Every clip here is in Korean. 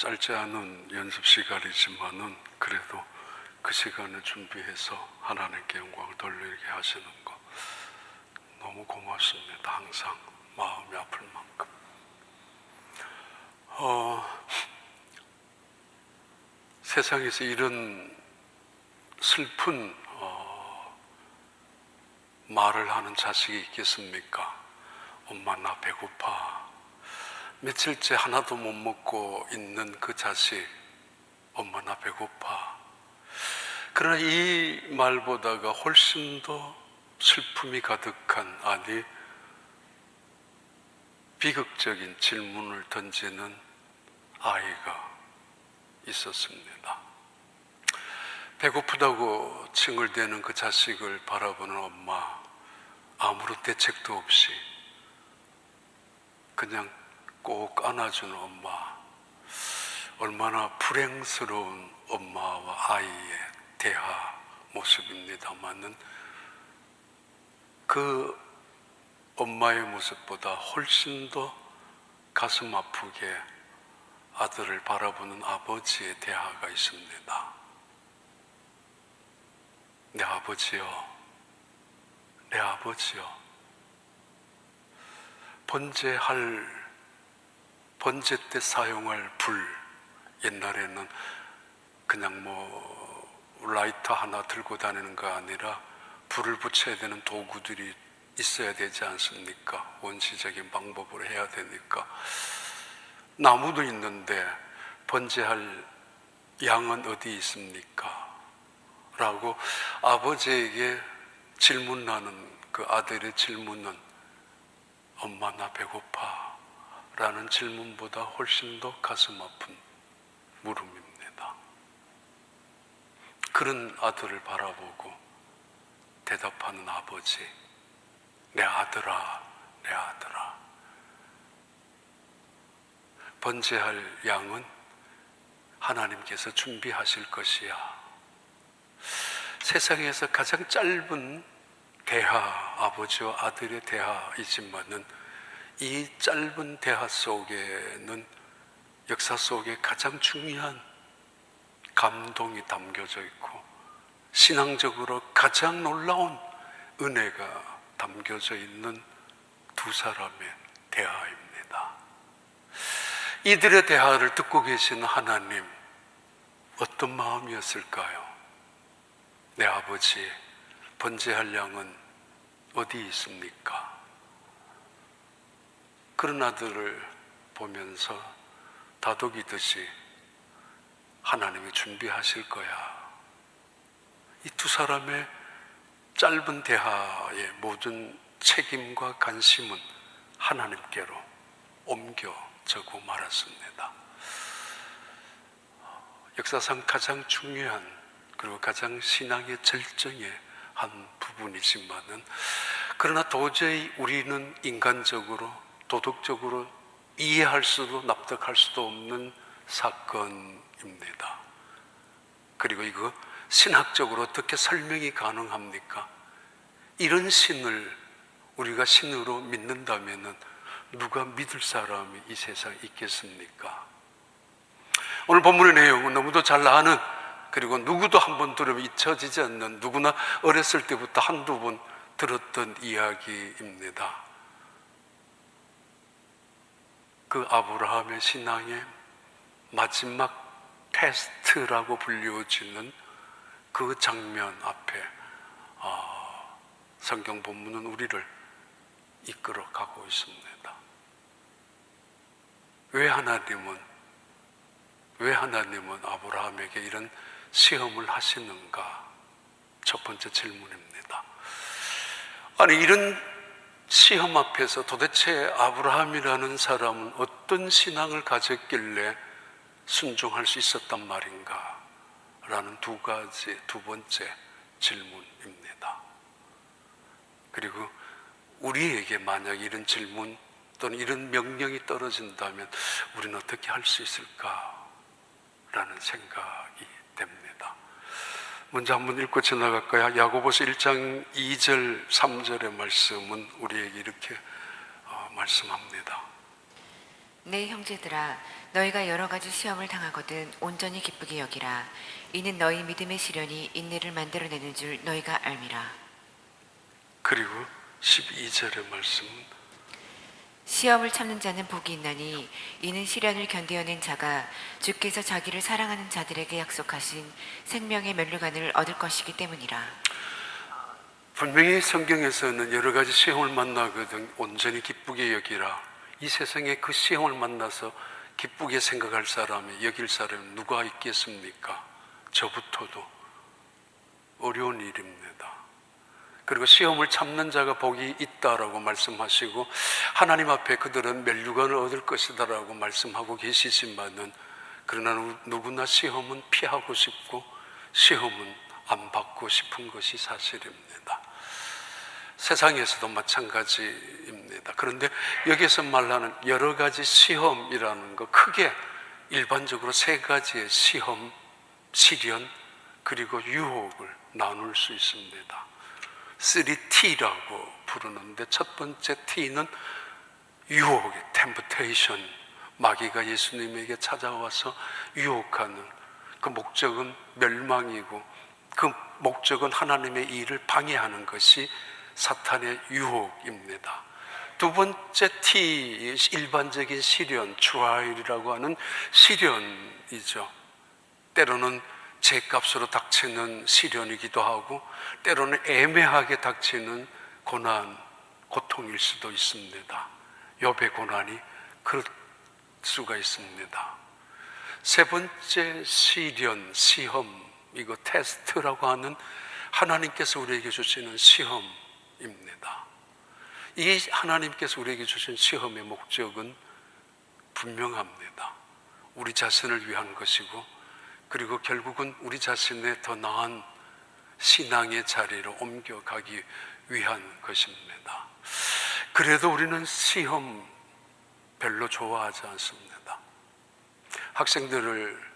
짧지 않은 연습 시간이지만은 그래도 그 시간을 준비해서 하나님께 영광을 돌리게 하시는 거 너무 고맙습니다. 항상 마음이 아플 만큼. 세상에서 이런 슬픈 말을 하는 자식이 있겠습니까? 엄마 나 배고파. 며칠째 하나도 못 먹고 있는 그 자식, 엄마 나 배고파. 그러나 이 말보다가 훨씬 더 슬픔이 가득한, 아니 비극적인 질문을 던지는 아이가 있었습니다. 배고프다고 칭얼대는 그 자식을 바라보는 엄마, 아무런 대책도 없이 그냥 꼭 안아주는 엄마, 얼마나 불행스러운 엄마와 아이의 대화 모습입니다만은 그 엄마의 모습보다 훨씬 더 가슴 아프게 아들을 바라보는 아버지의 대화가 있습니다. 내 아버지요, 내 아버지요. 번제 때 사용할 불, 옛날에는 그냥 라이터 하나 들고 다니는 거 아니라 불을 붙여야 되는 도구들이 있어야 되지 않습니까? 원시적인 방법으로 해야 되니까. 나무도 있는데 번제할 양은 어디 있습니까? 라고 아버지에게 질문하는 그 아들의 질문은 엄마 나 배고파 라는 질문보다 훨씬 더 가슴 아픈 물음입니다. 그런 아들을 바라보고 대답하는 아버지, 내 아들아, 내 아들아. 번제할 양은 하나님께서 준비하실 것이야. 세상에서 가장 짧은 대화, 아버지와 아들의 대화이지만은 이 짧은 대화 속에는 역사 속에 가장 중요한 감동이 담겨져 있고 신앙적으로 가장 놀라운 은혜가 담겨져 있는 두 사람의 대화입니다. 이들의 대화를 듣고 계시는 하나님, 어떤 마음이었을까요? 내 아버지, 번제할 양은 어디 있습니까? 그런 아들을 보면서 다독이듯이 하나님이 준비하실 거야. 이 두 사람의 짧은 대화의 모든 책임과 관심은 하나님께로 옮겨져고 말았습니다. 역사상 가장 중요한 그리고 가장 신앙의 절정의 한 부분이지만은 그러나 도저히 우리는 인간적으로 도덕적으로 이해할 수도 납득할 수도 없는 사건입니다. 그리고 이거 신학적으로 어떻게 설명이 가능합니까? 이런 신을 우리가 신으로 믿는다면 누가 믿을 사람이 이 세상에 있겠습니까? 오늘 본문의 내용은 너무도 잘 아는, 그리고 누구도 한번 들으면 잊혀지지 않는, 누구나 어렸을 때부터 한두 번 들었던 이야기입니다. 그 아브라함의 신앙의 마지막 테스트라고 불려지는 그 장면 앞에 성경 본문은 우리를 이끌어 가고 있습니다. 왜 하나님은 아브라함에게 이런 시험을 하시는가? 첫 번째 질문입니다. 아니, 이런 시험 앞에서 도대체 아브라함이라는 사람은 어떤 신앙을 가졌길래 순종할 수 있었단 말인가? 라는 두 번째 질문입니다. 그리고 우리에게 만약 이런 질문 또는 이런 명령이 떨어진다면 우리는 어떻게 할 수 있을까? 라는 생각이 됩니다. 먼저 한번 읽고 지나갈까요? 야고보서 1장 2절 3절의 말씀은 우리에게 이렇게 말씀합니다. 내 형제들아, 너희가 여러 가지 시험을 당하거든 온전히 기쁘게 여기라. 이는 너희 믿음의 시련이 인내를 만들어내는 줄 너희가 알미라. 그리고 12절의 말씀은 시험을 참는 자는 복이 있나니 이는 시련을 견디어낸 자가 주께서 자기를 사랑하는 자들에게 약속하신 생명의 면류관을 얻을 것이기 때문이라. 분명히 성경에서는 여러 가지 시험을 만나거든 온전히 기쁘게 여기라. 이 세상에 그 시험을 만나서 기쁘게 생각할 사람이, 여길 사람이 누가 있겠습니까? 저부터도 어려운 일입니다. 그리고 시험을 참는 자가 복이 있다라고 말씀하시고 하나님 앞에 그들은 면류관을 얻을 것이다 라고 말씀하고 계시지만은, 그러나 누구나 시험은 피하고 싶고 시험은 안 받고 싶은 것이 사실입니다. 세상에서도 마찬가지입니다. 그런데 여기서 말하는 여러 가지 시험이라는 거, 크게 일반적으로 세 가지의 시험, 시련, 그리고 유혹을 나눌 수 있습니다. 3T라고 부르는데, 첫 번째 T는 유혹, temptation. 마귀가 예수님에게 찾아와서 유혹하는 그 목적은 멸망이고, 그 목적은 하나님의 일을 방해하는 것이 사탄의 유혹입니다. 두 번째 T, 일반적인 시련, trial이라고 하는 시련이죠. 때로는 죄값으로 닥치는 시련이기도 하고, 때로는 애매하게 닥치는 고난, 고통일 수도 있습니다. 욥의 고난이 그럴 수가 있습니다. 세 번째 시련, 시험, 이거 테스트라고 하는 하나님께서 우리에게 주시는 시험입니다. 이 하나님께서 우리에게 주신 시험의 목적은 분명합니다. 우리 자신을 위한 것이고, 그리고 결국은 우리 자신의 더 나은 신앙의 자리로 옮겨가기 위한 것입니다. 그래도 우리는 시험 별로 좋아하지 않습니다. 학생들을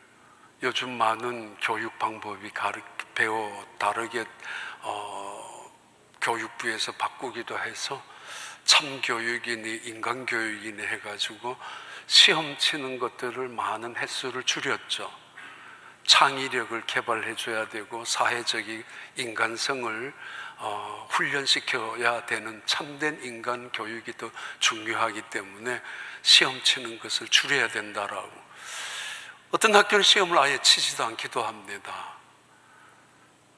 요즘 많은 교육 방법이 다르게 교육부에서 바꾸기도 해서 참교육이니 인간교육이니 해가지고 시험 치는 것들을 많은 횟수를 줄였죠. 창의력을 개발해 줘야 되고 사회적인 인간성을 훈련시켜야 되는 참된 인간 교육이 더 중요하기 때문에 시험 치는 것을 줄여야 된다라고. 어떤 학교는 시험을 아예 치지도 않기도 합니다.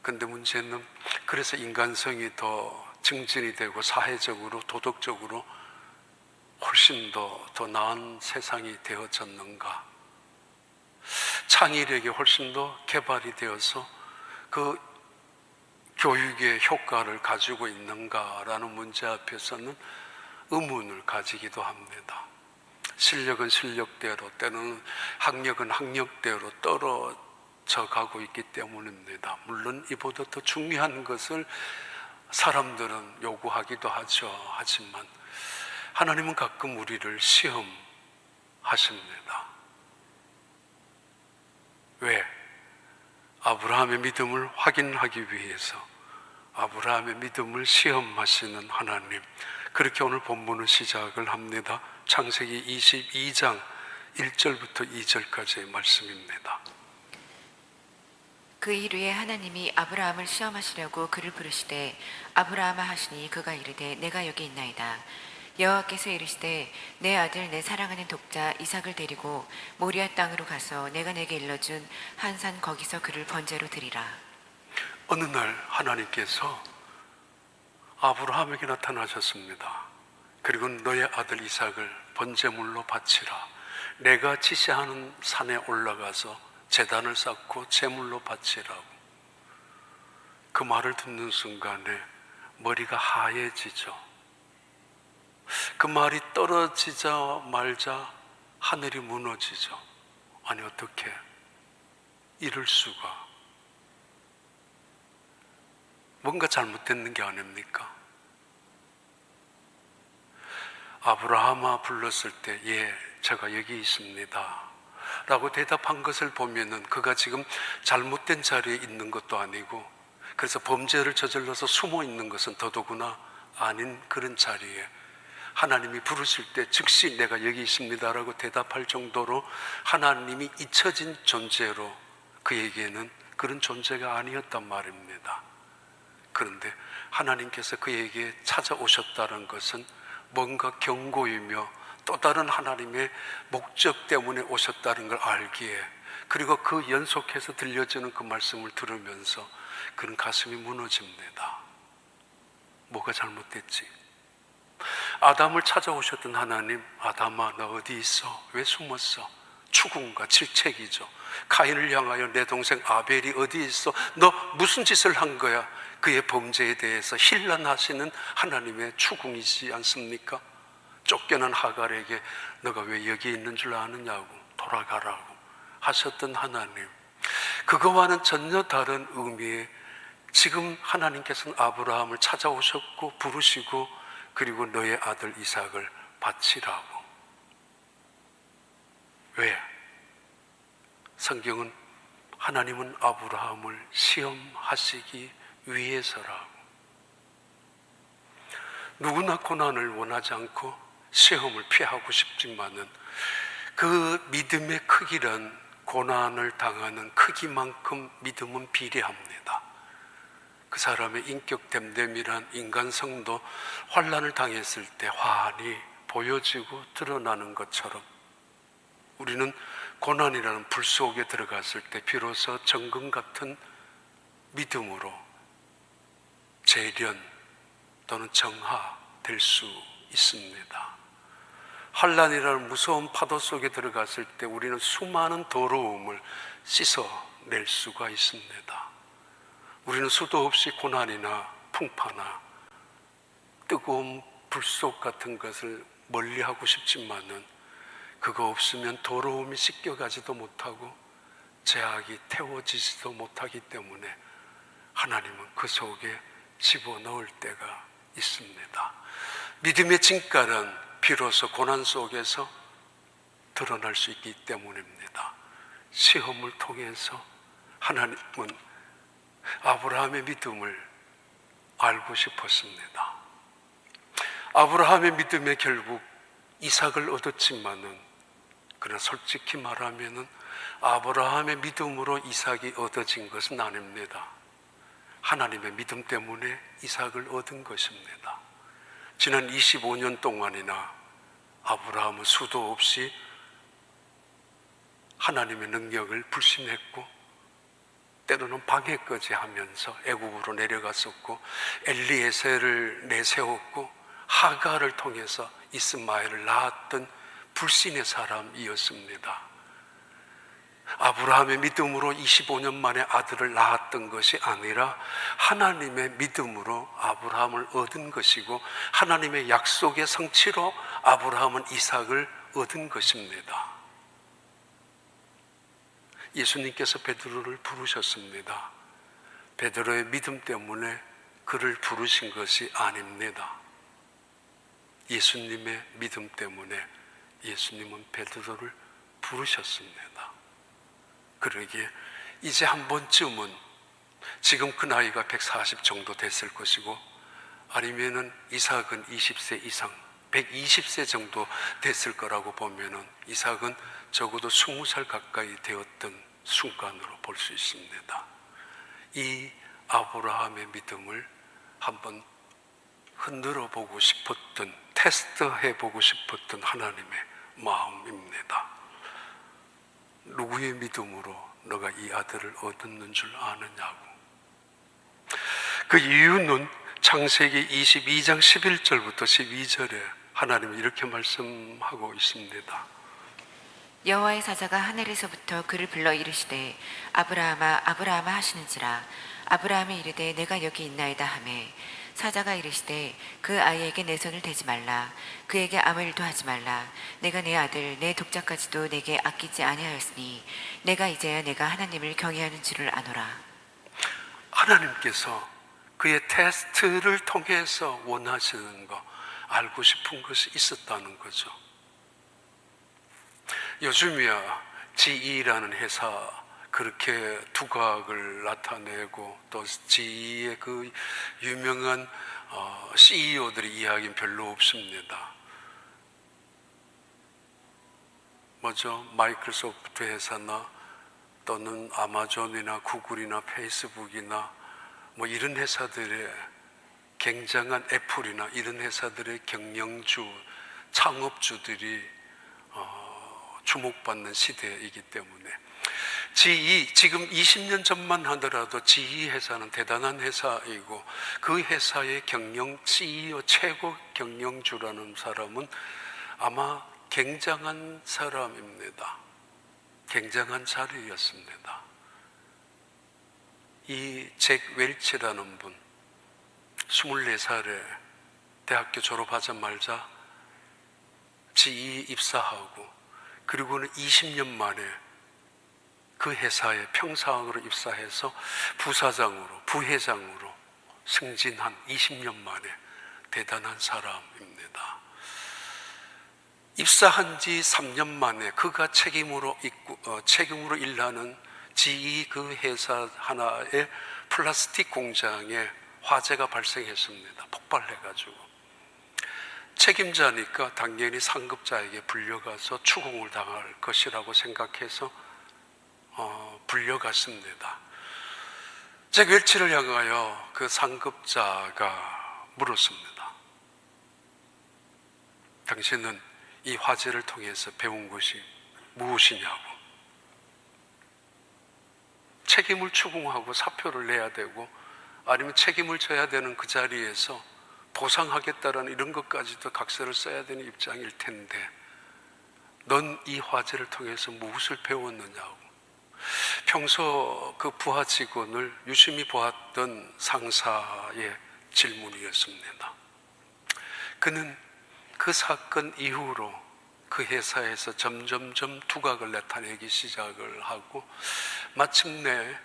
근데 문제는, 그래서 인간성이 더 증진이 되고 사회적으로 도덕적으로 훨씬 더 나은 세상이 되어졌는가? 창의력이 훨씬 더 개발이 되어서 그 교육의 효과를 가지고 있는가라는 문제 앞에서는 의문을 가지기도 합니다. 실력은 실력대로, 때로는 학력은 학력대로 떨어져 가고 있기 때문입니다. 물론 이보다 더 중요한 것을 사람들은 요구하기도 하죠. 하지만 하나님은 가끔 우리를 시험하십니다. 왜? 아브라함의 믿음을 확인하기 위해서. 아브라함의 믿음을 시험하시는 하나님. 그렇게 오늘 본문을 시작을 합니다. 창세기 22장 1절부터 2절까지의 말씀입니다. 그 일 후에 하나님이 아브라함을 시험하시려고 그를 부르시되 아브라함아 하시니 그가 이르되 내가 여기 있나이다. 여호와께서 이르시되 내 아들 내 사랑하는 독자 이삭을 데리고 모리아 땅으로 가서 내가 내게 일러준 한 산 거기서 그를 번제로 드리라. 어느 날 하나님께서 아브라함에게 나타나셨습니다. 그리고 너의 아들 이삭을 번제물로 바치라. 내가 지시하는 산에 올라가서 제단을 쌓고 제물로 바치라고. 그 말을 듣는 순간에 머리가 하얘지죠. 그 말이 떨어지자 말자 하늘이 무너지죠. 아니 어떻게 이럴 수가. 뭔가 잘못됐는 게 아닙니까? 아브라함아 불렀을 때 예, 제가 여기 있습니다 라고 대답한 것을 보면은 그가 지금 잘못된 자리에 있는 것도 아니고, 그래서 범죄를 저질러서 숨어 있는 것은 더더구나 아닌 그런 자리에 하나님이 부르실 때 즉시 내가 여기 있습니다라고 대답할 정도로 하나님이 잊혀진 존재로 그에게는 그런 존재가 아니었단 말입니다. 그런데 하나님께서 그에게 찾아오셨다는 것은 뭔가 경고이며 또 다른 하나님의 목적 때문에 오셨다는 걸 알기에, 그리고 그 연속해서 들려주는 그 말씀을 들으면서 그는 가슴이 무너집니다. 뭐가 잘못됐지? 아담을 찾아오셨던 하나님, 아담아 너 어디 있어? 왜 숨었어? 추궁과 질책이죠. 가인을 향하여 내 동생 아벨이 어디 있어? 너 무슨 짓을 한 거야? 그의 범죄에 대해서 힐난하시는 하나님의 추궁이지 않습니까? 쫓겨난 하갈에게 너가 왜 여기 있는 줄 아느냐고, 돌아가라고 하셨던 하나님, 그거와는 전혀 다른 의미의 지금 하나님께서는 아브라함을 찾아오셨고 부르시고 그리고 너의 아들 이삭을 바치라고. 왜? 성경은 하나님은 아브라함을 시험하시기 위해서라고. 누구나 고난을 원하지 않고 시험을 피하고 싶지만은 그 믿음의 크기란 고난을 당하는 크기만큼 믿음은 비례합니다. 그 사람의 인격 됨됨이란 인간성도 환난을 당했을 때 환히 보여지고 드러나는 것처럼 우리는 고난이라는 불 속에 들어갔을 때 비로소 정금 같은 믿음으로 재련 또는 정화될 수 있습니다. 환난이라는 무서운 파도 속에 들어갔을 때 우리는 수많은 더러움을 씻어낼 수가 있습니다. 우리는 수도 없이 고난이나 풍파나 뜨거운 불속 같은 것을 멀리하고 싶지만은 그거 없으면 더러움이 씻겨가지도 못하고 죄악이 태워지지도 못하기 때문에 하나님은 그 속에 집어넣을 때가 있습니다. 믿음의 진가는 비로소 고난 속에서 드러날 수 있기 때문입니다. 시험을 통해서 하나님은 아브라함의 믿음을 알고 싶었습니다. 아브라함의 믿음에 결국 이삭을 얻었지만은, 그러나 솔직히 말하면은 아브라함의 믿음으로 이삭이 얻어진 것은 아닙니다. 하나님의 믿음 때문에 이삭을 얻은 것입니다. 지난 25년 동안이나 아브라함은 수도 없이 하나님의 능력을 불신했고 때로는 방해까지 하면서 애국으로 내려갔었고 엘리에셀을 내세웠고 하갈을 통해서 이스마엘을 낳았던 불신의 사람이었습니다. 아브라함의 믿음으로 25년 만에 아들을 낳았던 것이 아니라 하나님의 믿음으로 아브라함을 얻은 것이고 하나님의 약속의 성취로 아브라함은 이삭을 얻은 것입니다. 예수님께서 베드로를 부르셨습니다. 베드로의 믿음 때문에 그를 부르신 것이 아닙니다. 예수님의 믿음 때문에 예수님은 베드로를 부르셨습니다. 그러기에 이제 한 번쯤은, 지금 그 나이가 140 정도 됐을 것이고 아니면은 이삭은 20세 이상 120세 정도 됐을 거라고 보면은 이삭은 적어도 20살 가까이 되었던 순간으로 볼 수 있습니다. 이 아브라함의 믿음을 한번 흔들어 보고 싶었던, 테스트해 보고 싶었던 하나님의 마음입니다. 누구의 믿음으로 너가 이 아들을 얻었는 줄 아느냐고. 그 이유는 창세기 22장 11절부터 12절에 하나님이 이렇게 말씀하고 있습니다. 여호와의 사자가 하늘에서부터 그를 불러 이르시되 아브라함아 아브라함아 하시는지라. 아브라함이 이르되 내가 여기 있나이다 하매 사자가 이르시되 그 아이에게 내 손을 대지 말라. 그에게 아무 일도 하지 말라. 내가 내 아들 내 독자까지도 내게 아끼지 아니하였으니 내가 이제야 내가 하나님을 경외하는 줄을 아노라. 하나님께서 그의 테스트를 통해서 원하시는 거, 알고 싶은 것이 있었다는 거죠. 요즘이야 GE라는 회사 그렇게 두각을 나타내고 또 GE의 그 유명한 CEO들의 이야기는 별로 없습니다. 마이크로소프트 회사나 또는 아마존이나 구글이나 페이스북이나 이런 회사들의 굉장한 애플이나 이런 회사들의 경영주, 창업주들이 주목받는 시대이기 때문에 GE, 지금 20년 전만 하더라도 GE 회사는 대단한 회사이고 그 회사의 CEO, 최고 경영주라는 사람은 아마 굉장한 사람입니다. 굉장한 자리였습니다. 이 잭 웰치라는 분, 24살에 대학교 졸업하자마자 GE 입사하고 그리고는 20년 만에 그 회사에 평사원으로 입사해서 부사장으로, 부회장으로 승진한 20년 만에 대단한 사람입니다. 입사한 지 3년 만에 그가 책임으로 일하는 GE 그 회사 하나의 플라스틱 공장에 화재가 발생했습니다. 폭발해가지고 책임자니까 당연히 상급자에게 불려가서 추궁을 당할 것이라고 생각해서 불려갔습니다. 잭 웰치를 향하여 그 상급자가 물었습니다. 당신은 이 화재를 통해서 배운 것이 무엇이냐고. 책임을 추궁하고 사표를 내야 되고 아니면 책임을 져야 되는 그 자리에서 보상하겠다라는 이런 것까지도 각서를 써야 되는 입장일 텐데 넌 이 화재를 통해서 무엇을 배웠느냐고. 평소 그 부하 직원을 유심히 보았던 상사의 질문이었습니다. 그는 그 사건 이후로 그 회사에서 점점점 두각을 나타내기 시작을 하고 마침내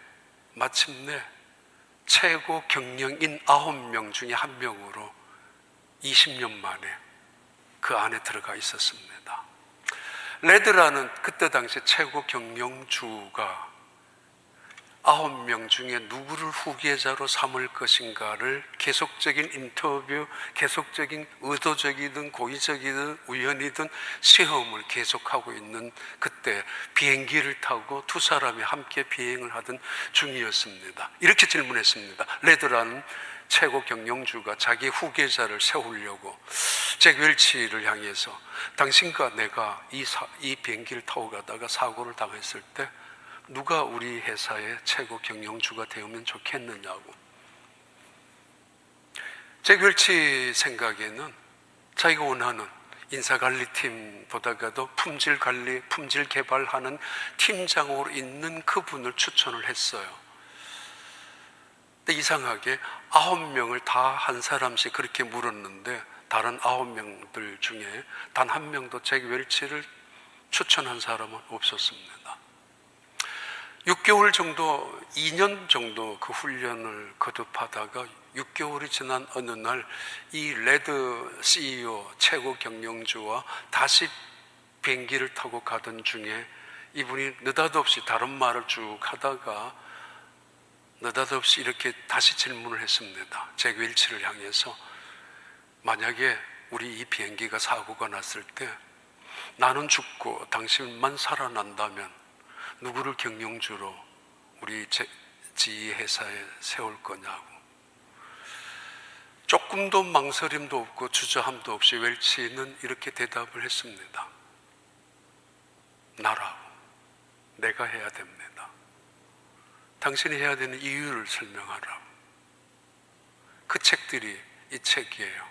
최고 경영인 9명 중에 한 명으로 20년 만에 그 안에 들어가 있었습니다. 레드라는 그때 당시 최고 경영주가 9명 중에 누구를 후계자로 삼을 것인가를 계속적인 인터뷰, 계속적인 의도적이든 고의적이든 우연이든 시험을 계속하고 있는 그때 비행기를 타고 두 사람이 함께 비행을 하던 중이었습니다. 이렇게 질문했습니다. 레드라는 최고 경영주가 자기 후계자를 세우려고 잭 웰치를 향해서 당신과 내가 이 비행기를 타고 가다가 사고를 당했을 때 누가 우리 회사의 최고 경영주가 되면 좋겠느냐고. 잭 웰치 생각에는 자기가 원하는 인사관리팀보다가도 품질관리, 품질 개발하는 팀장으로 있는 그분을 추천을 했어요. 근데 이상하게 9명을 다 한 사람씩 그렇게 물었는데 다른 9명들 중에 단 한 명도 잭 웰치를 추천한 사람은 없었습니다. 6개월 정도, 2년 정도 그 훈련을 거듭하다가 6개월이 지난 어느 날 이 레드 CEO, 최고 경영주와 다시 비행기를 타고 가던 중에 이분이 느닷없이 다른 말을 쭉 하다가 느닷없이 이렇게 다시 질문을 했습니다. 잭 웰치를 향해서 만약에 우리 이 비행기가 사고가 났을 때 나는 죽고 당신만 살아난다면 누구를 경영주로 우리 GE 회사에 세울 거냐고. 조금도 망설임도 없고 주저함도 없이 웰치는 이렇게 대답을 했습니다. 나라고. 내가 해야 됩니다. 당신이 해야 되는 이유를 설명하라고. 그 책들이 이 책이에요.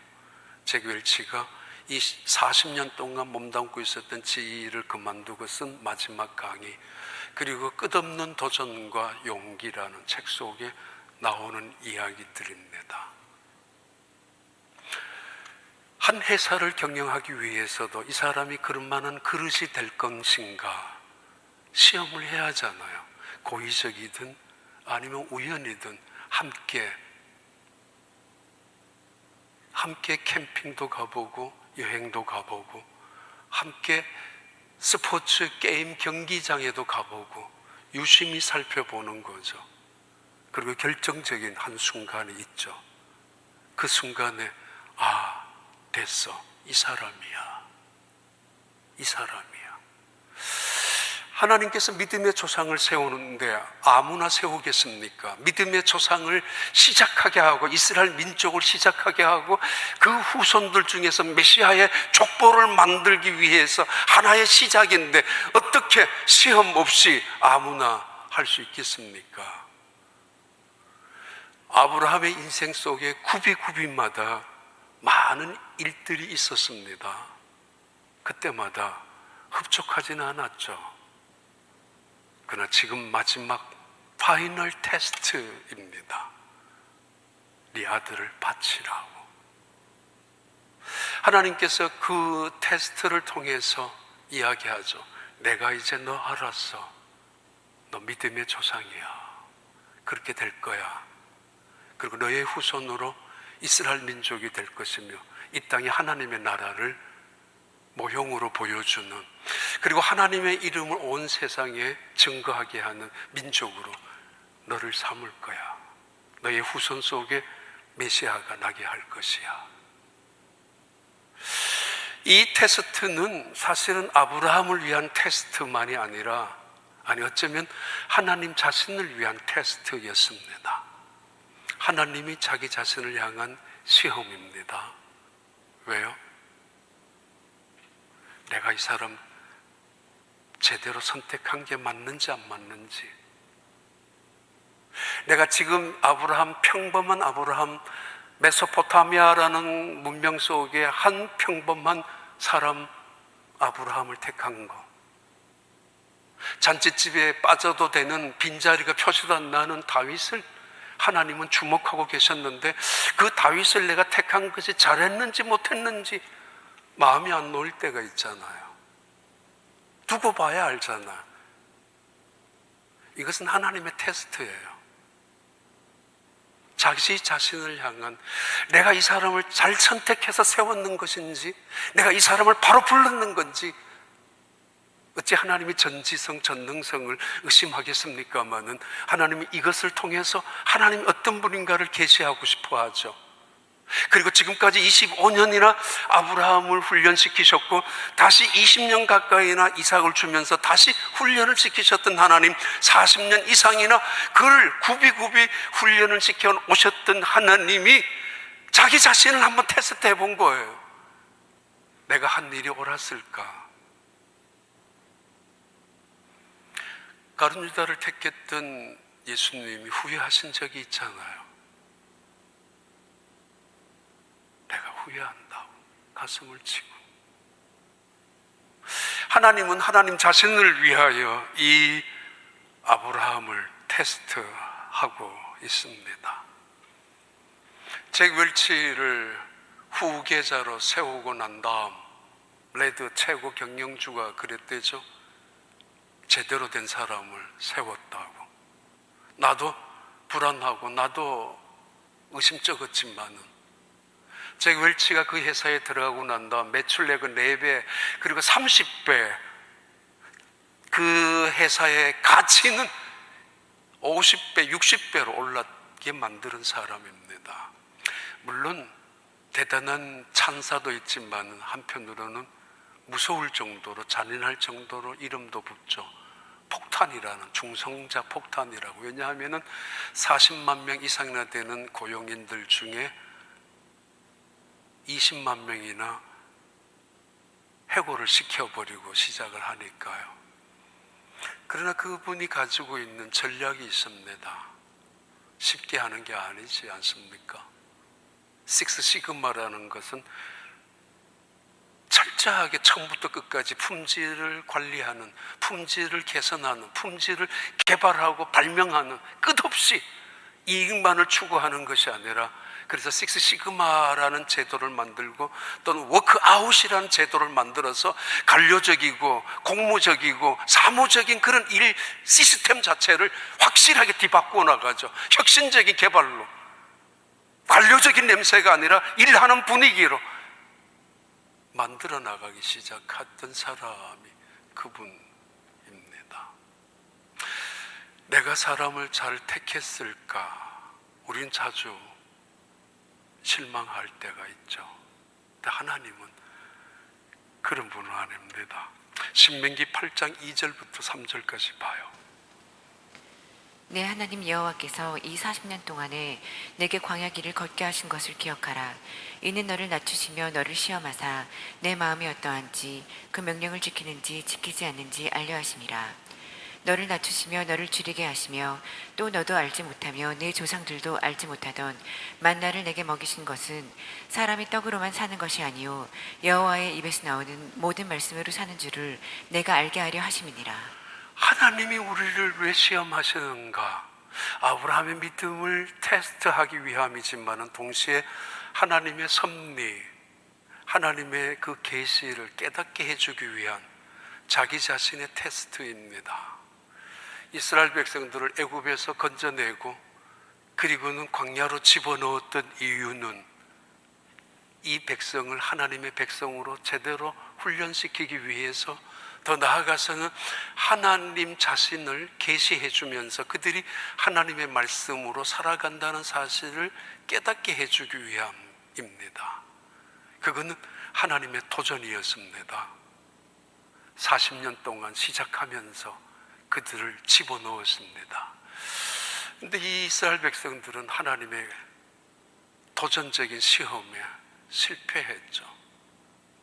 잭 웰치가 이 40년 동안 몸담고 있었던 GE를 그만두고 쓴 마지막 강의, 그리고 끝없는 도전과 용기라는 책 속에 나오는 이야기들입니다. 한 회사를 경영하기 위해서도 이 사람이 그런 만한 그릇이 될 것인가 시험을 해야 하잖아요. 고의적이든 아니면 우연이든 함께 캠핑도 가보고 여행도 가보고 함께 스포츠 게임 경기장에도 가보고 유심히 살펴보는 거죠. 그리고 결정적인 한 순간이 있죠. 그 순간에 됐어. 이 사람이야. 하나님께서 믿음의 조상을 세우는데 아무나 세우겠습니까? 믿음의 조상을 시작하게 하고 이스라엘 민족을 시작하게 하고 그 후손들 중에서 메시아의 족보를 만들기 위해서 하나의 시작인데 어떻게 시험 없이 아무나 할 수 있겠습니까? 아브라함의 인생 속에 구비구비마다 많은 일들이 있었습니다. 그때마다 흡족하지는 않았죠. 그러나 지금 마지막 파이널 테스트입니다. 네 아들을 바치라고. 하나님께서 그 테스트를 통해서 이야기하죠. 내가 이제 너 알았어. 너 믿음의 조상이야. 그렇게 될 거야. 그리고 너의 후손으로 이스라엘 민족이 될 것이며 이 땅에 하나님의 나라를 모형으로 보여주는, 그리고 하나님의 이름을 온 세상에 증거하게 하는 민족으로 너를 삼을 거야. 너의 후손 속에 메시아가 나게 할 것이야. 이 테스트는 사실은 아브라함을 위한 테스트만이 아니라, 어쩌면 하나님 자신을 위한 테스트였습니다. 하나님이 자기 자신을 향한 시험입니다. 왜요? 내가 이 사람 제대로 선택한 게 맞는지 안 맞는지, 내가 지금 평범한 아브라함, 메소포타미아라는 문명 속에 한 평범한 사람 아브라함을 택한 거, 잔치집에 빠져도 되는 빈자리가 표시도 안 나는 다윗을 하나님은 주목하고 계셨는데 그 다윗을 내가 택한 것이 잘했는지 못했는지 마음이 안 놓일 때가 있잖아요. 두고 봐야 알잖아. 이것은 하나님의 테스트예요. 자기 자신을 향한, 내가 이 사람을 잘 선택해서 세웠는 것인지, 내가 이 사람을 바로 불렀는 건지, 어찌 하나님이 전지성, 전능성을 의심하겠습니까마는 하나님이 이것을 통해서 하나님이 어떤 분인가를 계시하고 싶어 하죠. 그리고 지금까지 25년이나 아브라함을 훈련시키셨고 다시 20년 가까이나 이삭을 주면서 다시 훈련을 시키셨던 하나님, 40년 이상이나 그를 구비구비 훈련을 시켜 오셨던 하나님이 자기 자신을 한번 테스트해 본 거예요. 내가 한 일이 옳았을까? 가룟 유다를 택했던 예수님이 후회하신 적이 있잖아요. 내가 후회한다고 가슴을 치고. 하나님은 하나님 자신을 위하여 이 아브라함을 테스트하고 있습니다. 잭 웰치를 후계자로 세우고 난 다음 레드 최고 경영주가 그랬대죠. 제대로 된 사람을 세웠다고. 나도 불안하고 나도 의심쩍었지만은 잭 웰치가 그 회사에 들어가고 난 다음 매출액은 4배 그리고 30배, 그 회사의 가치는 50배, 60배로 올라게 만드는 사람입니다. 물론 대단한 찬사도 있지만 한편으로는 무서울 정도로, 잔인할 정도로 이름도 붙죠. 폭탄이라는, 중성자 폭탄이라고. 왜냐하면 40만 명 이상이나 되는 고용인들 중에 20만 명이나 해고를 시켜버리고 시작을 하니까요. 그러나 그분이 가지고 있는 전략이 있습니다. 쉽게 하는 게 아니지 않습니까? 식스 시그마라는 것은 철저하게 처음부터 끝까지 품질을 관리하는, 품질을 개선하는, 품질을 개발하고 발명하는, 끝없이 이익만을 추구하는 것이 아니라, 그래서 식스 시그마라는 제도를 만들고 또는 워크아웃이라는 제도를 만들어서 관료적이고 공무적이고 사무적인 그런 일 시스템 자체를 확실하게 뒤바꾸어 나가죠. 혁신적인 개발로, 관료적인 냄새가 아니라 일하는 분위기로 만들어 나가기 시작했던 사람이 그분입니다. 내가 사람을 잘 택했을까? 우린 자주 실망할 때가 있죠. 근데 하나님은 그런 분은 아닙니다. 신명기 8장 2절부터 3절까지 봐요. 내 하나님 여호와께서 이 40년 동안에 내게 광야 길을 걷게 하신 것을 기억하라. 이는 너를 낮추시며 너를 시험하사 내 마음이 어떠한지 그 명령을 지키는지 지키지 않는지 알려 하심이라. 너를 낮추시며 너를 줄이게 하시며 또 너도 알지 못하며 내 조상들도 알지 못하던 만나를 내게 먹이신 것은 사람이 떡으로만 사는 것이 아니요 여호와의 입에서 나오는 모든 말씀으로 사는 줄을 내가 알게 하려 하심이니라. 하나님이 우리를 왜 시험하시는가? 아브라함의 믿음을 테스트하기 위함이지만 동시에 하나님의 섭리, 하나님의 그 계시를 깨닫게 해주기 위한 자기 자신의 테스트입니다. 이스라엘 백성들을 애굽에서 건져내고 그리고는 광야로 집어넣었던 이유는 이 백성을 하나님의 백성으로 제대로 훈련시키기 위해서, 더 나아가서는 하나님 자신을 계시해 주면서 그들이 하나님의 말씀으로 살아간다는 사실을 깨닫게 해주기 위함입니다. 그거는 하나님의 도전이었습니다. 40년 동안 시작하면서 그들을 집어넣었습니다. 그런데 이 이스라엘 백성들은 하나님의 도전적인 시험에 실패했죠.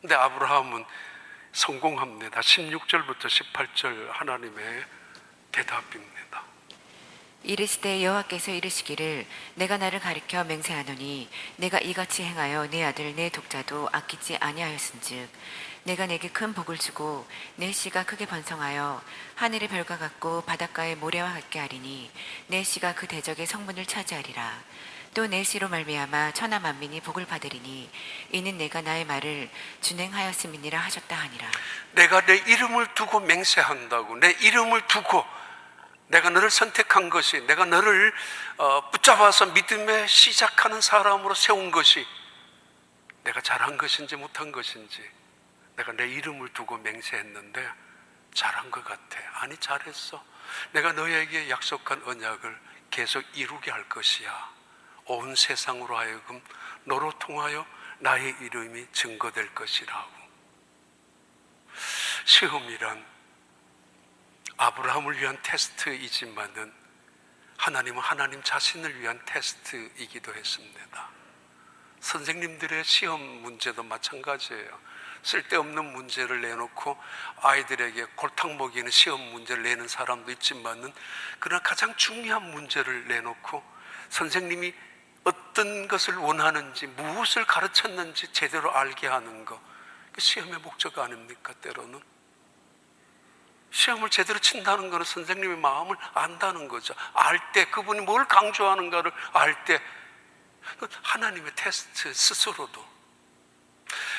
근데 아브라함은 성공합니다. 16절부터 18절 하나님의 대답입니다. 이르시되 여호와께서 이르시기를 내가 나를 가리켜 맹세하노니 내가 이같이 행하여 내 아들 내 독자도 아끼지 아니하였은즉 내가 내게 큰 복을 주고 내 씨가 크게 번성하여 하늘의 별과 같고 바닷가의 모래와 같게 하리니 내 씨가 그 대적의 성문을 차지하리라. 또 내 씨로 말미암아 천하 만민이 복을 받으리니 이는 내가 나의 말을 준행하였음이니라 하셨다 하니라. 내가 내 이름을 두고 맹세한다고, 내 이름을 두고 내가 너를 선택한 것이, 내가 너를 붙잡아서 믿음에 시작하는 사람으로 세운 것이 내가 잘한 것인지 못한 것인지, 내가 내 이름을 두고 맹세했는데 잘한 것 같아. 아니, 잘했어. 내가 너에게 약속한 언약을 계속 이루게 할 것이야. 온 세상으로 하여금 너로 통하여 나의 이름이 증거될 것이라고. 시험이란 아브라함을 위한 테스트이지만은 하나님은 하나님 자신을 위한 테스트이기도 했습니다. 선생님들의 시험 문제도 마찬가지예요. 쓸데없는 문제를 내놓고 아이들에게 골탕 먹이는 시험 문제를 내는 사람도 있지만은, 그러나 가장 중요한 문제를 내놓고 선생님이 어떤 것을 원하는지, 무엇을 가르쳤는지 제대로 알게 하는 것, 그 시험의 목적 아닙니까? 때로는 시험을 제대로 친다는 것은 선생님의 마음을 안다는 거죠. 알 때, 그분이 뭘 강조하는가를 알 때, 하나님의 테스트 스스로도.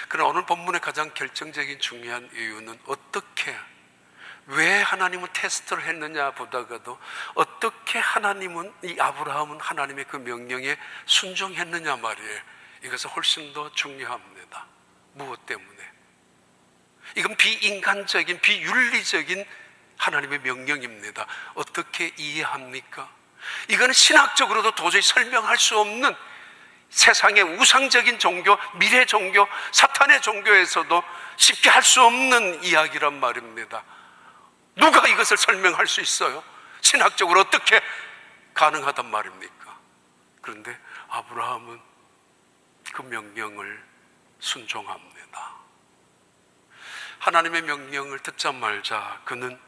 그러나 오늘 본문의 가장 결정적인 중요한 이유는 어떻게, 왜 하나님은 테스트를 했느냐 보다가도 어떻게 하나님은, 이 아브라함은 하나님의 그 명령에 순종했느냐 말이에요. 이것은 훨씬 더 중요합니다. 무엇 때문에? 이건 비인간적인, 비윤리적인 하나님의 명령입니다. 어떻게 이해합니까? 이건 신학적으로도 도저히 설명할 수 없는, 세상의 우상적인 종교, 미래 종교, 사탄의 종교에서도 쉽게 할 수 없는 이야기란 말입니다. 누가 이것을 설명할 수 있어요? 신학적으로 어떻게 가능하단 말입니까? 그런데 아브라함은 그 명령을 순종합니다. 하나님의 명령을 듣자마자 그는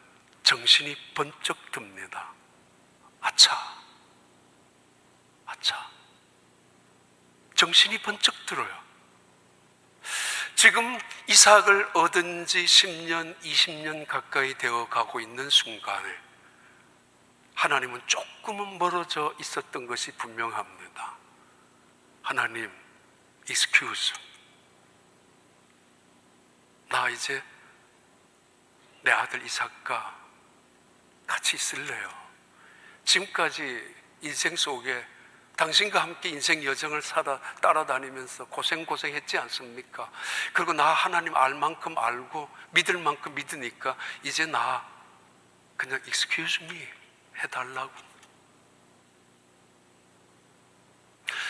정신이 번쩍 듭니다. 아차, 정신이 번쩍 들어요. 지금 이삭을 얻은 지 10년, 20년 가까이 되어 가고 있는 순간에 하나님은 조금은 멀어져 있었던 것이 분명합니다. 하나님, excuse, 나 이제 내 아들 이삭과 같이 있을래요. 지금까지 인생 속에 당신과 함께 인생 여정을 따라다니면서 고생했지 않습니까? 그리고 나 하나님 알 만큼 알고 믿을 만큼 믿으니까 이제 나 그냥 excuse me 해달라고.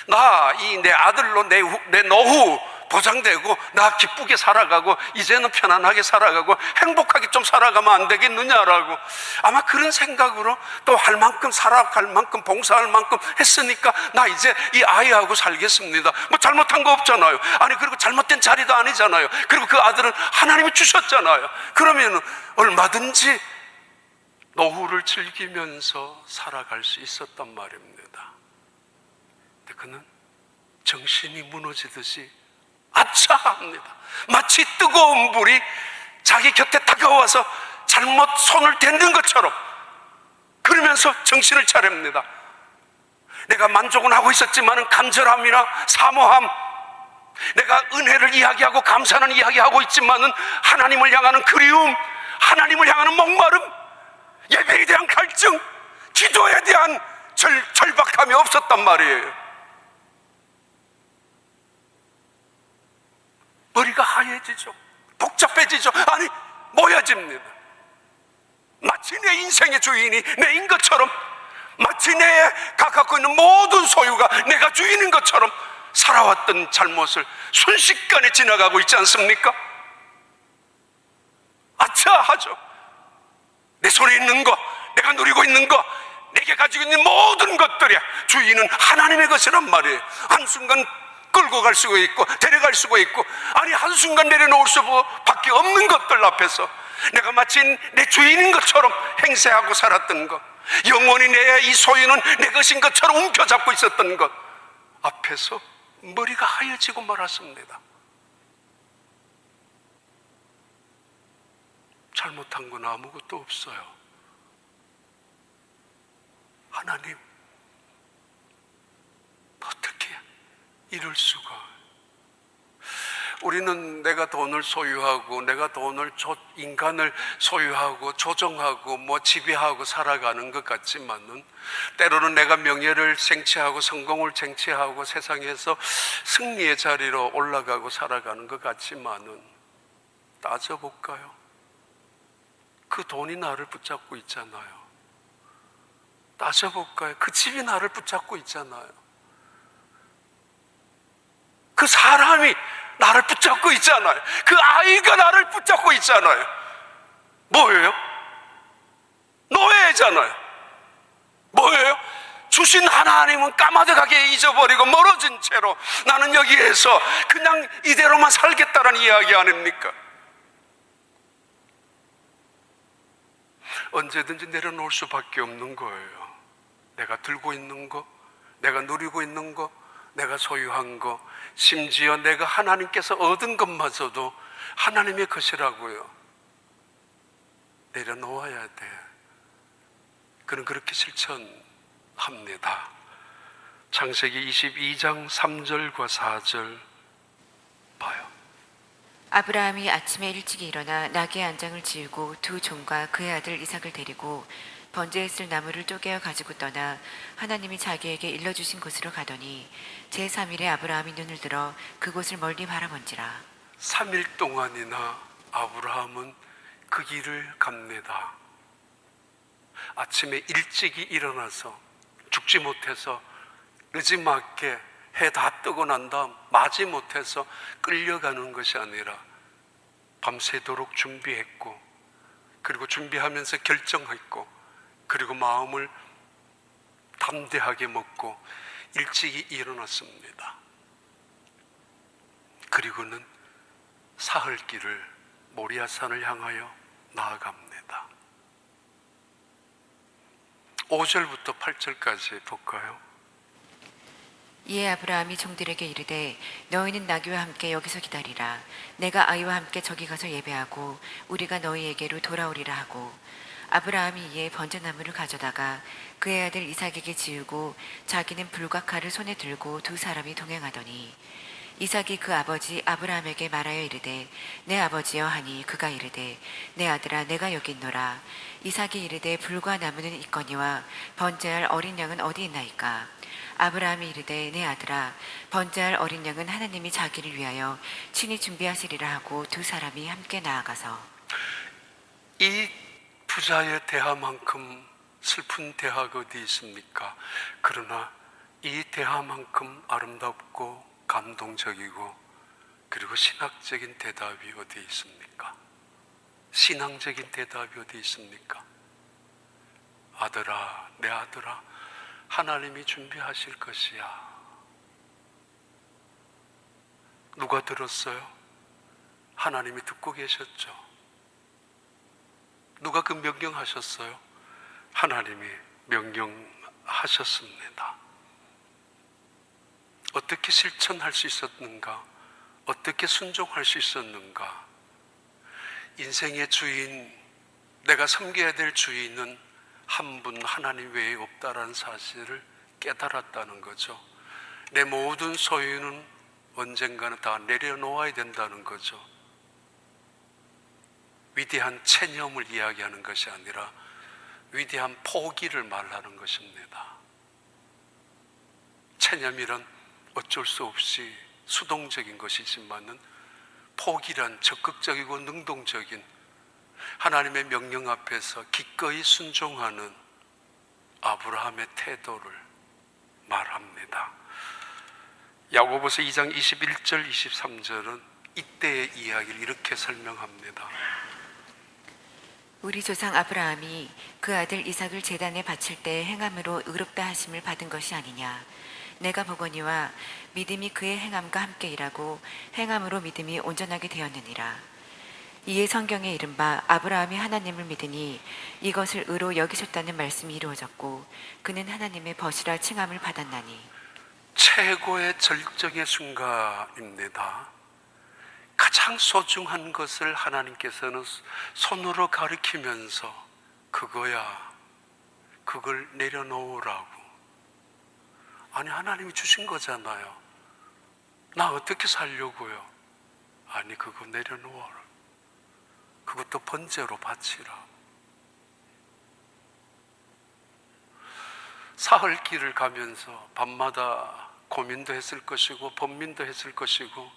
나 이 내 아들로 내 노후 보장되고 나 기쁘게 살아가고 이제는 편안하게 살아가고 행복하게 좀 살아가면 안 되겠느냐라고 아마 그런 생각으로 또 할 만큼 살아갈 만큼 봉사할 만큼 했으니까 나 이제 이 아이하고 살겠습니다. 뭐 잘못한 거 없잖아요. 아니 그리고 잘못된 자리도 아니잖아요. 그리고 그 아들은 하나님이 주셨잖아요. 그러면 얼마든지 노후를 즐기면서 살아갈 수 있었단 말입니다. 근데 그는 정신이 무너지듯이 아차 합니다. 마치 뜨거운 불이 자기 곁에 다가와서 잘못 손을 댔는 것처럼 그러면서 정신을 차립니다. 내가 만족은 하고 있었지만 간절함이나 사모함, 내가 은혜를 이야기하고 감사는 이야기하고 있지만은 하나님을 향하는 그리움, 하나님을 향하는 목마름, 예배에 대한 갈증, 기도에 대한 절박함이 없었단 말이에요. 머리가 하얘지죠. 복잡해지죠. 아니 모여집니다. 마치 내 인생의 주인이 내인 것처럼, 마치 내가 갖고 있는 모든 소유가 내가 주인인 것처럼 살아왔던 잘못을 순식간에 지나가고 있지 않습니까? 아차하죠. 내 손에 있는 거, 내가 누리고 있는 거, 내게 가지고 있는 모든 것들이 주인은 하나님의 것이란 말이에요. 한순간 끌고 갈 수가 있고 데려갈 수가 있고, 아니 한순간 내려놓을 수밖에 없는 것들 앞에서 내가 마치 내 주인인 것처럼 행세하고 살았던 것, 영원히 내 이 소유는 내 것인 것처럼 움켜잡고 있었던 것 앞에서 머리가 하얘지고 말았습니다. 잘못한 건 아무것도 없어요. 하나님, 어떻게 이럴 수가? 우리는 내가 돈을 소유하고 내가 인간을 소유하고 조종하고 뭐 지배하고 살아가는 것 같지만은, 때로는 내가 명예를 쟁취하고 성공을 쟁취하고 세상에서 승리의 자리로 올라가고 살아가는 것 같지만은, 따져볼까요? 그 돈이 나를 붙잡고 있잖아요. 따져볼까요? 그 집이 나를 붙잡고 있잖아요. 그 사람이 나를 붙잡고 있잖아요. 그 아이가 나를 붙잡고 있잖아요. 뭐예요? 노예잖아요. 뭐예요? 주신 하나님은 까마득하게 잊어버리고 멀어진 채로 나는 여기에서 그냥 이대로만 살겠다는 이야기 아닙니까? 언제든지 내려놓을 수밖에 없는 거예요. 내가 들고 있는 거, 내가 누리고 있는 거, 내가 소유한 거, 심지어 내가 하나님께서 얻은 것마저도 하나님의 것이라고요. 내려놓아야 돼. 그는 그렇게 실천합니다. 창세기 22장 3절과 4절 봐요. 아브라함이 아침에 일찍이 일어나 나귀 한 장을 지우고 두 종과 그의 아들 이삭을 데리고 번제에 쓸 나무를 쪼개어 가지고 떠나 하나님이 자기에게 일러주신 곳으로 가더니 제3일에 아브라함이 눈을 들어 그곳을 멀리 바라본지라. 3일 동안이나 아브라함은 그 길을 갑니다. 아침에 일찍이 일어나서 죽지 못해서 늦지막게 해 다 뜨고 난 다음 마지 못해서 끌려가는 것이 아니라 밤새도록 준비했고, 그리고 준비하면서 결정했고, 그리고 마음을 담대하게 먹고 일찍이 일어났습니다. 그리고는 사흘길을 모리아산을 향하여 나아갑니다. 5절부터 8절까지 볼까요? 이에 아브라함이 종들에게 이르되 너희는 나귀와 함께 여기서 기다리라. 내가 아이와 함께 저기 가서 예배하고 우리가 너희에게로 돌아오리라 하고, 아브라함이 이에 번제나무를 가져다가 그의 아들 이삭에게 지우고 자기는 불과 칼을 손에 들고 두 사람이 동행하더니, 이삭이 그 아버지 아브라함에게 말하여 이르되 내 아버지여 하니 그가 이르되 내 아들아 내가 여기 있노라. 이삭이 이르되 불과 나무는 있거니와 번제할 어린 양은 어디 있나이까? 아브라함이 이르되 내 아들아 번제할 어린 양은 하나님이 자기를 위하여 친히 준비하시리라 하고 두 사람이 함께 나아가서, 이 부자의 대화만큼 슬픈 대화가 어디 있습니까? 그러나 이 대화만큼 아름답고 감동적이고 그리고 신학적인 대답이 어디 있습니까? 신앙적인 대답이 어디 있습니까? 아들아, 내 아들아, 하나님이 준비하실 것이야. 누가 들었어요? 하나님이 듣고 계셨죠. 누가 그 명령하셨어요? 하나님이 명령하셨습니다. 어떻게 실천할 수 있었는가? 어떻게 순종할 수 있었는가? 인생의 주인, 내가 섬겨야 될 주인은 한 분 하나님 외에 없다라는 사실을 깨달았다는 거죠. 내 모든 소유는 언젠가는 다 내려놓아야 된다는 거죠. 위대한 체념을 이야기하는 것이 아니라 위대한 포기를 말하는 것입니다. 체념이란 어쩔 수 없이 수동적인 것이지만은 포기란 적극적이고 능동적인 하나님의 명령 앞에서 기꺼이 순종하는 아브라함의 태도를 말합니다. 야고보서 2장 21절 23절은 이때의 이야기를 이렇게 설명합니다. 우리 조상 아브라함이 그 아들 이삭을 제단에 바칠 때 행함으로 의롭다 하심을 받은 것이 아니냐. 내가 보거니와 믿음이 그의 행함과 함께 일하고 행함으로 믿음이 온전하게 되었느니라. 이에 성경에 이른바 아브라함이 하나님을 믿으니 이것을 의로 여기셨다는 말씀이 이루어졌고 그는 하나님의 벗이라 칭함을 받았나니. 최고의 절정의 순간입니다. 가장 소중한 것을 하나님께서는 손으로 가리키면서 그거야, 그걸 내려놓으라고. 아니, 하나님이 주신 거잖아요. 나 어떻게 살려고요? 아니, 그거 내려놓아라. 그것도 번제로 바치라. 사흘길을 가면서 밤마다 고민도 했을 것이고 번민도 했을 것이고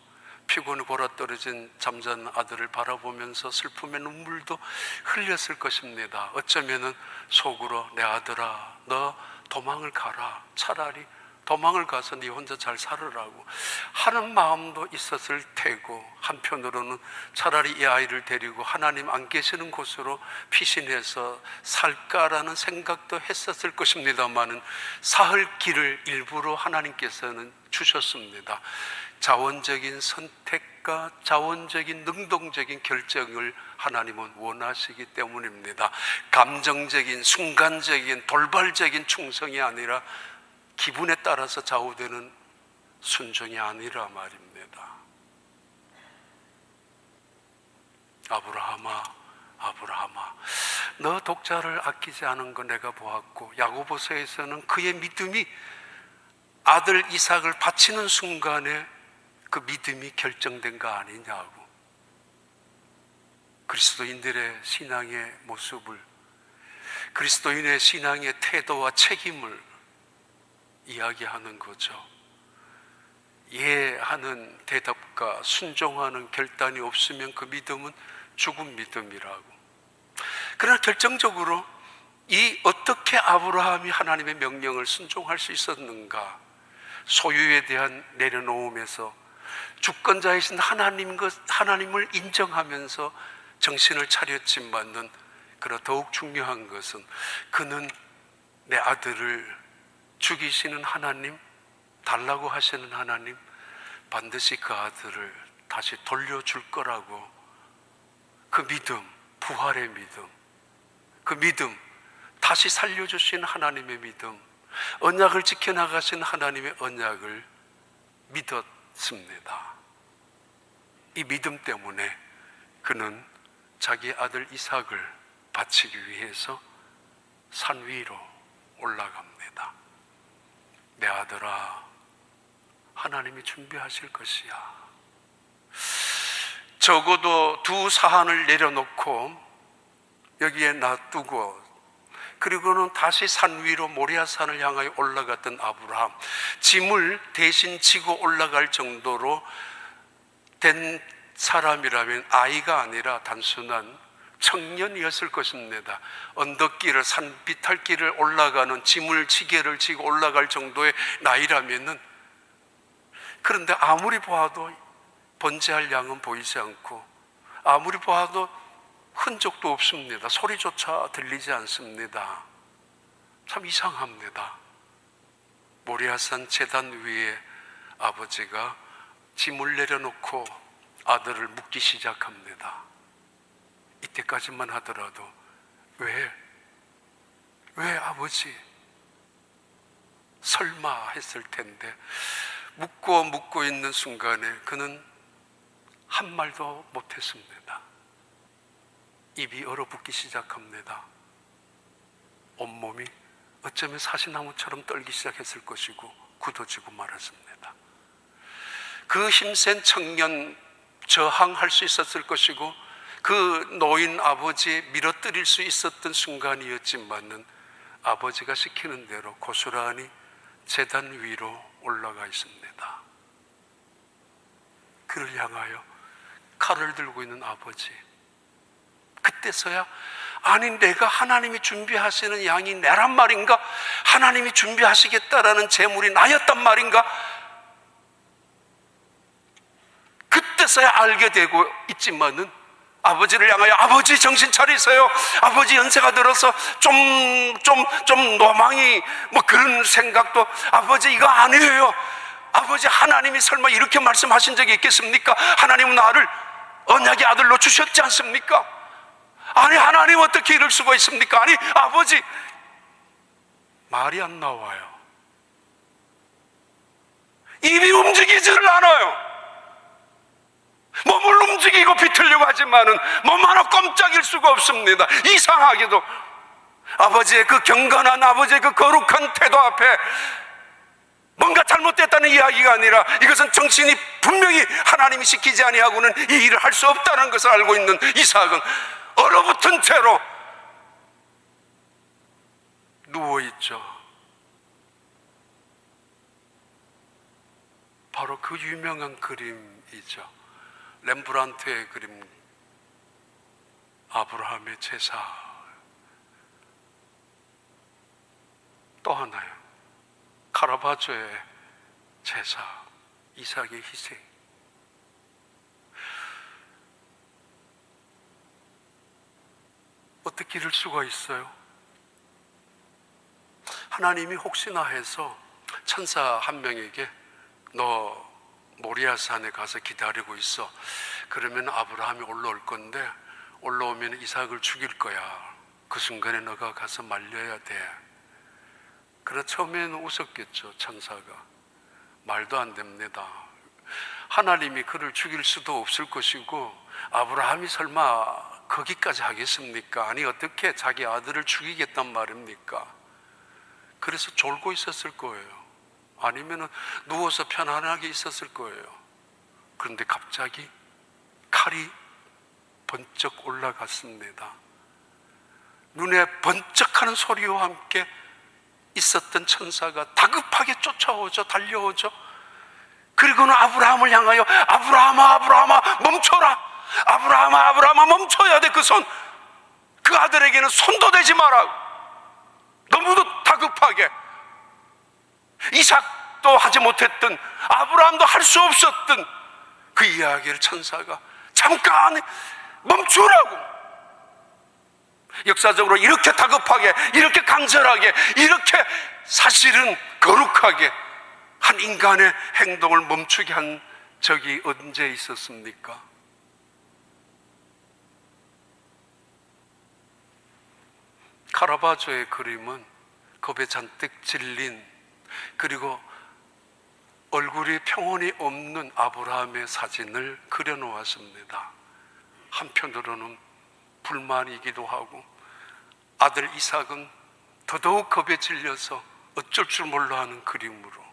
피곤이 골아떨어진 잠자는 아들을 바라보면서 슬픔의 눈물도 흘렸을 것입니다. 어쩌면은 속으로 내 아들아, 너 도망을 가라. 차라리 도망을 가서 네 혼자 잘 살으라고 하는 마음도 있었을 테고, 한편으로는 차라리 이 아이를 데리고 하나님 안 계시는 곳으로 피신해서 살까라는 생각도 했었을 것입니다만은 사흘길을 일부러 하나님께서는 주셨습니다. 자원적인 선택과 자원적인 능동적인 결정을 하나님은 원하시기 때문입니다. 감정적인 순간적인 돌발적인 충성이 아니라 기분에 따라서 좌우되는 순종이 아니라 말입니다. 아브라함아, 아브라함아, 너 독자를 아끼지 않은 거 내가 보았고, 야고보서에서는 그의 믿음이 아들 이삭을 바치는 순간에 그 믿음이 결정된 거 아니냐고. 그리스도인들의 신앙의 모습을, 그리스도인의 신앙의 태도와 책임을 이야기하는 거죠. 예하는 대답과 순종하는 결단이 없으면 그 믿음은 죽은 믿음이라고. 그러나 결정적으로 이 어떻게 아브라함이 하나님의 명령을 순종할 수 있었는가? 소유에 대한 내려놓음에서 주권자이신 하나님을 인정하면서 정신을 차렸지만은, 그러나 더욱 중요한 것은 그는 내 아들을 죽이시는 하나님, 달라고 하시는 하나님, 반드시 그 아들을 다시 돌려줄 거라고, 그 믿음, 부활의 믿음, 그 믿음, 다시 살려주신 하나님의 믿음, 언약을 지켜나가신 하나님의 언약을 믿었습니다. 이 믿음 때문에 그는 자기 아들 이삭을 바치기 위해서 산 위로 올라갑니다. 내 아들아, 하나님이 준비하실 것이야. 적어도 두 사안을 내려놓고 여기에 놔두고, 그리고는 다시 산 위로 모리아산을 향하여 올라갔던 아브라함, 짐을 대신 지고 올라갈 정도로 된 사람이라면 아이가 아니라 단순한 청년이었을 것입니다. 언덕길을, 산 비탈길을 올라가는 짐을, 지게를 지고 올라갈 정도의 나이라면은, 그런데 아무리 보아도 번제할 양은 보이지 않고 아무리 보아도 흔적도 없습니다. 소리조차 들리지 않습니다. 참 이상합니다. 모리아산 제단 위에 아버지가 짐을 내려놓고 아들을 묻기 시작합니다. 이때까지만 하더라도 왜 아버지? 설마 했을 텐데 묻고 있는 순간에 그는 한 말도 못했습니다. 입이 얼어붙기 시작합니다. 온몸이 어쩌면 사시나무처럼 떨기 시작했을 것이고 굳어지고 말았습니다. 그 힘센 청년 저항할 수 있었을 것이고 그 노인 아버지 밀어뜨릴 수 있었던 순간이었지만은 아버지가 시키는 대로 고스란히 제단 위로 올라가 있습니다. 그를 향하여 칼을 들고 있는 아버지, 그때서야 아니 내가 하나님이 준비하시는 양이 내란 말인가? 하나님이 준비하시겠다라는 제물이 나였단 말인가? 그때서야 알게 되고 있지만은 아버지를 향하여 아버지 정신 차리세요. 아버지 연세가 들어서 좀 노망이 뭐 그런 생각도 아버지 이거 아니에요. 아버지 하나님이 설마 이렇게 말씀하신 적이 있겠습니까? 하나님은 나를 언약의 아들로 주셨지 않습니까? 아니 하나님 어떻게 이럴 수가 있습니까? 아니 아버지 말이 안 나와요. 입이 움직이지를 않아요. 몸을 움직이고 비틀려고 하지만은 몸 하나 꼼짝일 수가 없습니다. 이상하게도 아버지의 그 경건한 아버지의 그 거룩한 태도 앞에 뭔가 잘못됐다는 이야기가 아니라 이것은 정신이 분명히 하나님이 시키지 아니하고는 이 일을 할 수 없다는 것을 알고 있는 이삭은 얼어붙은 채로 누워있죠. 바로 그 유명한 그림이죠. 렘브란트의 그림, 아브라함의 제사. 또 하나요, 카라바조의 제사, 이삭의 희생. 어떻게 이럴 수가 있어요? 하나님이 혹시나 해서 천사 한 명에게 너 모리아산에 가서 기다리고 있어. 그러면 아브라함이 올라올 건데 올라오면 이삭을 죽일 거야. 그 순간에 너가 가서 말려야 돼. 그러나 처음에는 웃었겠죠. 천사가. 말도 안 됩니다. 하나님이 그를 죽일 수도 없을 것이고 아브라함이 설마 거기까지 하겠습니까? 아니 어떻게 자기 아들을 죽이겠단 말입니까? 그래서 졸고 있었을 거예요. 아니면 누워서 편안하게 있었을 거예요. 그런데 갑자기 칼이 번쩍 올라갔습니다. 눈에 번쩍하는 소리와 함께 있었던 천사가 다급하게 쫓아오죠. 달려오죠. 그리고는 아브라함을 향하여 아브라함아 아브라함아 멈춰라. 아브라함아 아브라함아 멈춰야 돼. 그 손, 그 아들에게는 손도 대지 마라. 너무도 다급하게 이삭도 하지 못했던, 아브라함도 할 수 없었던 그 이야기를 천사가 잠깐 멈추라고. 역사적으로 이렇게 다급하게, 이렇게 간절하게, 이렇게 사실은 거룩하게 한 인간의 행동을 멈추게 한 적이 언제 있었습니까? 카라바조의 그림은 겁에 잔뜩 질린, 그리고 얼굴이 평온이 없는 아브라함의 사진을 그려놓았습니다. 한편으로는 불만이기도 하고 아들 이삭은 더더욱 겁에 질려서 어쩔 줄 몰라 하는 그림으로.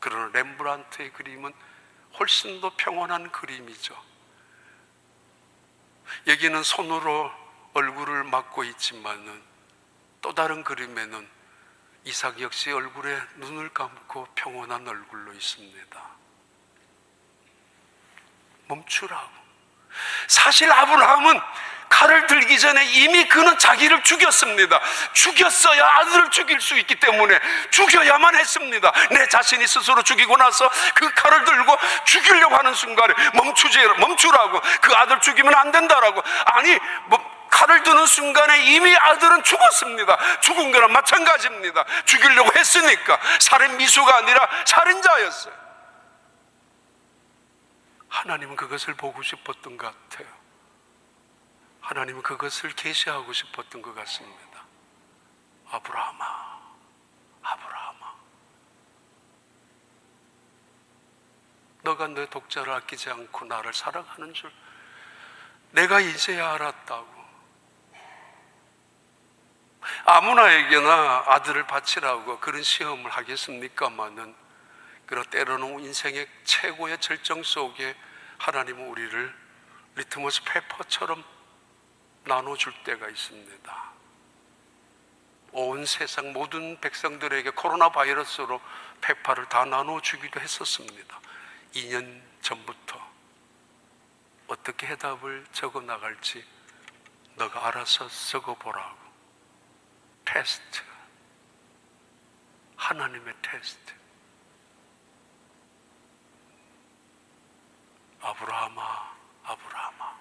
그러나 렘브란트의 그림은 훨씬 더 평온한 그림이죠. 여기는 손으로 얼굴을 막고 있지만은 또 다른 그림에는 이삭 역시 얼굴에 눈을 감고 평온한 얼굴로 있습니다. 멈추라고. 사실 아브라함은 칼을 들기 전에 이미 그는 자기를 죽였습니다. 죽였어야 아들을 죽일 수 있기 때문에 죽여야만 했습니다. 내 자신이 스스로 죽이고 나서 그 칼을 들고 죽이려고 하는 순간에 멈추라고, 그 아들 죽이면 안 된다라고. 아니, 칼을 드는 순간에 이미 아들은 죽었습니다. 죽은 거랑 마찬가지입니다. 죽이려고 했으니까. 살인 미수가 아니라 살인자였어요. 하나님은 그것을 보고 싶었던 것 같아요. 하나님은 그것을 계시하고 싶었던 것 같습니다. 아브라함아, 아브라함아, 너가 내 독자를 아끼지 않고 나를 사랑하는 줄 내가 이제야 알았다고. 아무나에게나 아들을 바치라고 그런 시험을 하겠습니까마는, 그러 때로는 인생의 최고의 절정 속에 하나님은 우리를 리트머스 페퍼처럼 나눠줄 때가 있습니다. 온 세상 모든 백성들에게 코로나 바이러스로 페퍼를 다 나눠주기도 했었습니다. 2년 전부터. 어떻게 해답을 적어 나갈지 너가 알아서 적어보라고. 테스트, 하나님의 테스트. 아브라함아, 아브라함아,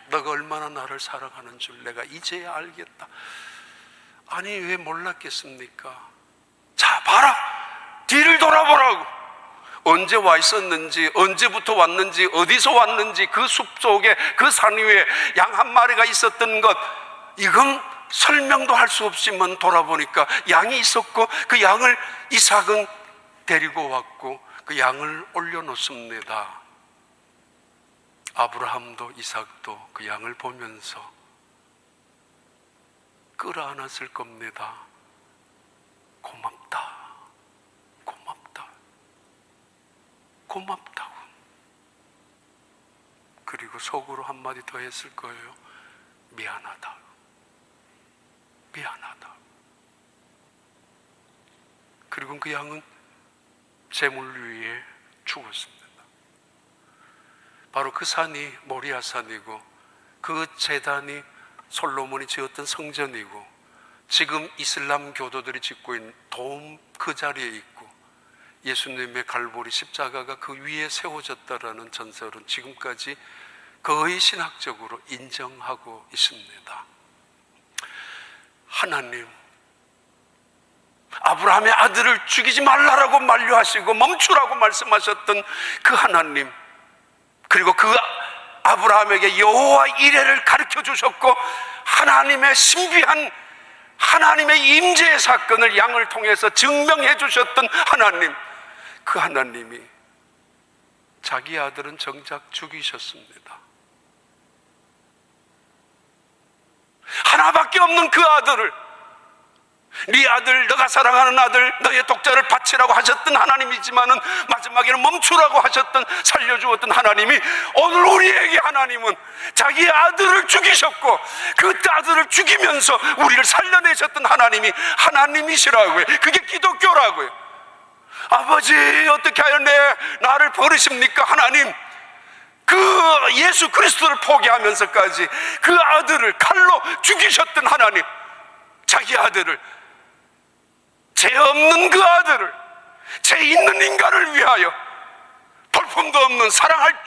너가 얼마나 나를 사랑하는 줄 내가 이제야 알겠다. 아니, 왜 몰랐겠습니까? 자, 봐라, 뒤를 돌아보라고. 언제 와 있었는지, 언제부터 왔는지, 어디서 왔는지, 그 숲 속에, 그 산 위에 양 한 마리가 있었던 것, 이건 설명도 할 수 없지만 돌아보니까 양이 있었고, 그 양을 이삭은 데리고 왔고 그 양을 올려놓습니다. 아브라함도 이삭도 그 양을 보면서 끌어안았을 겁니다. 고맙다, 고맙다, 고맙다고. 그리고 속으로 한마디 더 했을 거예요. 미안하다, 미안하다. 그리고 그 양은 제물 위에 죽었습니다. 바로 그 산이 모리아 산이고, 그 제단이 솔로몬이 지었던 성전이고, 지금 이슬람 교도들이 짓고 있는 돔 그 자리에 있고, 예수님의 갈보리 십자가가 그 위에 세워졌다라는 전설은 지금까지 거의 신학적으로 인정하고 있습니다. 하나님, 아브라함의 아들을 죽이지 말라라고 만류하시고 멈추라고 말씀하셨던 그 하나님, 그리고 그 아브라함에게 여호와 이레를 가르쳐 주셨고, 하나님의 신비한 하나님의 임재의 사건을 양을 통해서 증명해 주셨던 하나님, 그 하나님이 자기 아들은 정작 죽이셨습니다. 하나밖에 없는 그 아들을, 네 아들, 너가 사랑하는 아들, 너의 독자를 바치라고 하셨던 하나님이지만은 마지막에는 멈추라고 하셨던, 살려주었던 하나님이, 오늘 우리에게 하나님은 자기 아들을 죽이셨고 그 아들을 죽이면서 우리를 살려내셨던 하나님이 하나님이시라고요. 그게 기독교라고요. 아버지, 어떻게 하여 나를 버리십니까? 하나님, 그 예수 그리스도를 포기하면서까지 그 아들을 칼로 죽이셨던 하나님, 자기 아들을, 죄 없는 그 아들을, 죄 있는 인간을 위하여, 볼품도 없는, 사랑할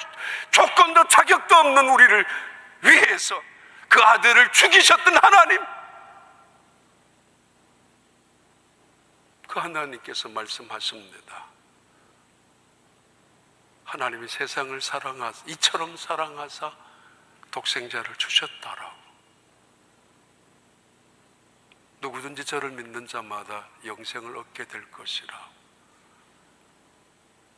조건도 자격도 없는 우리를 위해서 그 아들을 죽이셨던 하나님, 그 하나님께서 말씀하십니다. 하나님이 세상을 사랑하사, 이처럼 사랑하사 독생자를 주셨다라고. 누구든지 저를 믿는 자마다 영생을 얻게 될 것이라.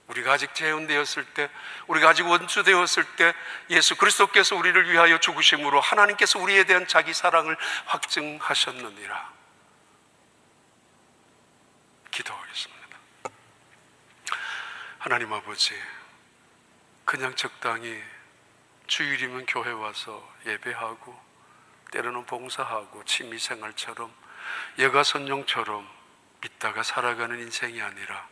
우리가 아직 재혼되었을 때, 우리가 아직 원수되었을 때 예수 그리스도께서 우리를 위하여 죽으심으로 하나님께서 우리에 대한 자기 사랑을 확증하셨느니라. 기도하겠습니다. 하나님 아버지, 그냥 적당히 주일이면 교회 와서 예배하고 때로는 봉사하고 취미생활처럼 여가선용처럼 믿다가 살아가는 인생이 아니라